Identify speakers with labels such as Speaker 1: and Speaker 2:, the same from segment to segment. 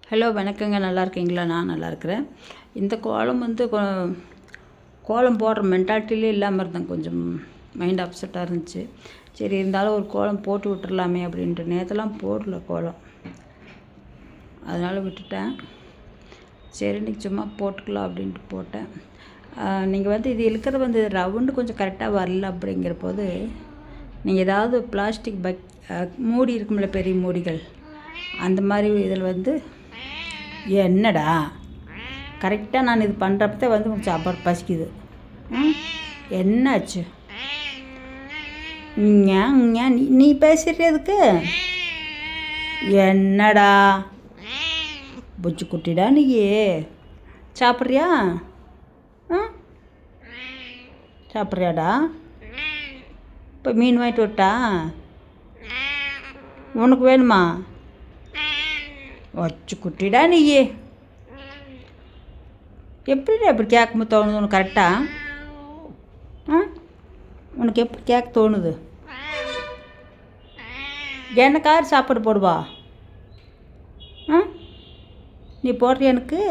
Speaker 1: Hello வணக்கங்க. நல்லா இருக்கீங்களா? நான் நல்லா இருக்கிறேன். இந்த கோலம் வந்து கோலம் போடுற மென்டாலிட்டிலே இல்லாமல் இருந்தேன். கொஞ்சம் மைண்ட் அப்செட்டாக இருந்துச்சு. சரி இருந்தாலும் ஒரு கோலம் போட்டு விட்டுறலாமே அப்படின்ட்டு நேற்றுலாம் போடல கோலம், அதனால் விட்டுட்டேன். சரி இன்றைக்கி சும்மா போட்டுக்கலாம் அப்படின்ட்டு போட்டேன். நீங்கள் வந்து இது இருக்கிறது வந்து ரவுண்டு கொஞ்சம் கரெக்டாக வரல அப்படிங்கிற போது நீங்கள் ஏதாவது பிளாஸ்டிக் மூடி இருக்கும்ல, பெரிய மூடிகள், அந்த மாதிரி இதில் வந்து என்னடா கரெக்டாக நான் இது பண்ணுறப்ப வந்து கொஞ்சம் சாப்பாடு பசிக்குது. என்னாச்சு? நீ பேசுறதுக்கு என்னடா புச்சு குட்டிடா நீ சாப்பிட்றியா? சாப்பிட்றியாடா? இப்போ மீன் வாங்கிட்டு விட்டா உனக்கு வேணுமா? வச்சு குட்டிடா நீ எப்படிடா இப்படி கேட்கும்போது தோணுது உனக்கு? கரெக்டாக உனக்கு எப்படி கேட்க தோணுது? எனக்கு யார் சாப்பாடு போடுவா? நீ போடுறியா? எனக்கு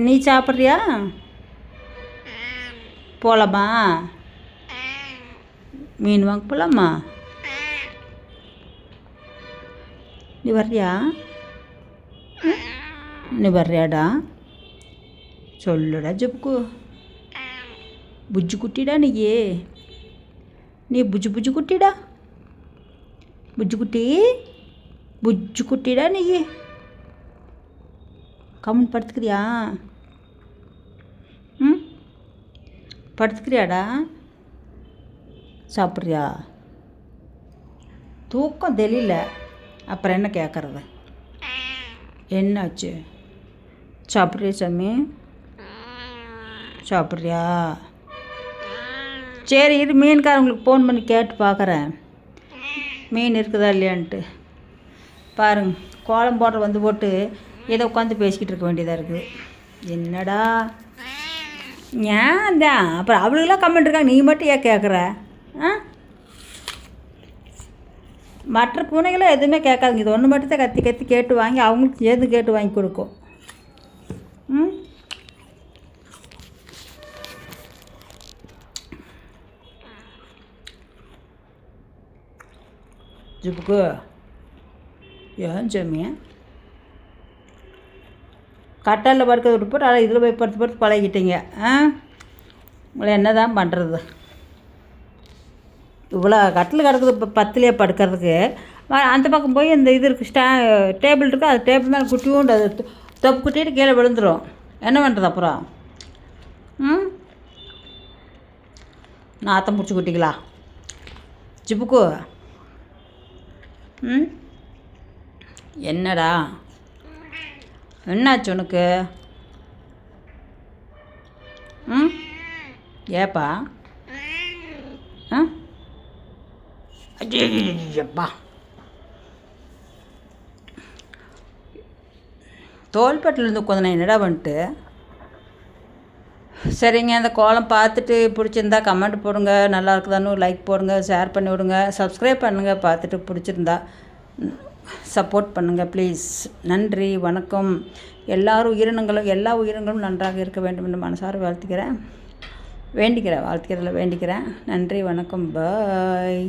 Speaker 1: நீ சாப்பிட்றியா? போகலாமா? மீன் வாங்க போகலாமா? நீ வர்றியா? நீ வர்றியாடா? சொல்லுடா ஜப்புக்கு. புஜ்ஜு குட்டிடா நீ புஜ்ஜு புஜ்ஜு குட்டிடா. புஜ்ஜு குட்டி, புஜ்ஜு குட்டிடா நீ. கம்முன்னு படுத்துக்கிறியா? படுத்துக்கிறியாடா? சாப்பிட்றியா? தூக்கம் தெரியல, அப்புறம் என்ன கேட்குறது? என்னாச்சு? சாப்பிட்றியா சாமி? சாப்பிட்றியா? சரி இரு, மீன்காரங்களுக்கு ஃபோன் பண்ணி கேட்டு பார்க்குறேன் மீன் இருக்குதா இல்லையான்ட்டு. பாருங்க, கோலம் போடுற வந்து போட்டு ஏதோ உட்காந்து பேசிக்கிட்டு இருக்க வேண்டியதாக இருக்குது. என்னடா ஏன் தான் அப்புறம் அவளுக்கெல்லாம் கமெண்ட் இருக்காங்க, நீ மட்டும் ஏன் கேட்குற? மற்ற பூனைகளும் எதுவுமே கேட்காதுங்க. இது ஒன்று மட்டும் தான் கத்தி கத்தி கேட்டு வாங்கி அவங்களுக்கு எது கேட்டு வாங்கி கொடுக்கும். ஜிப்புக்கு ஏன் ஜம்மியா கட்டலில் படுக்க விட்டு போட்டு அதை இதில் போய் படுத்து பழகிட்டீங்க. உங்களை என்ன தான் பண்ணுறது? இவ்வளோ கட்டில் கிடக்குது, இப்போ பத்துலேயே படுக்கிறதுக்கு. அந்த பக்கம் போய் இந்த இது இருக்குது, டேபிள் இருக்குது, அது டேபிள் மேலே குட்டியும் அது தொப்பு குட்டிட்டு கீழே விழுந்துடும். என்ன பண்ணுறது அப்புறம்? நாத்தம் பிடிச்சி குட்டிங்களா ஜிப்புக்கு? என்னடா என்னாச்சு உனக்கு? ஏப்பா? ஐயப்பா, தோள்பட்டிலேருந்து உட்காந்து நான் என்னடா பண்ணிட்டு. சரிங்க, அந்த கோலம் பார்த்துட்டு பிடிச்சிருந்தா கமெண்ட் போடுங்க, நல்லா இருக்குதான்னு லைக் போடுங்க, ஷேர் பண்ணி விடுங்க, சப்ஸ்கிரைப் பண்ணுங்கள். பார்த்துட்டு பிடிச்சிருந்தா சப்போர்ட் பண்ணுங்கள் ப்ளீஸ். நன்றி, வணக்கம். எல்லா உயிரினங்களும் நன்றாக இருக்க வேண்டும் என்று மனசார வேண்டிக்கிறேன். நன்றி, வணக்கம், பாய்.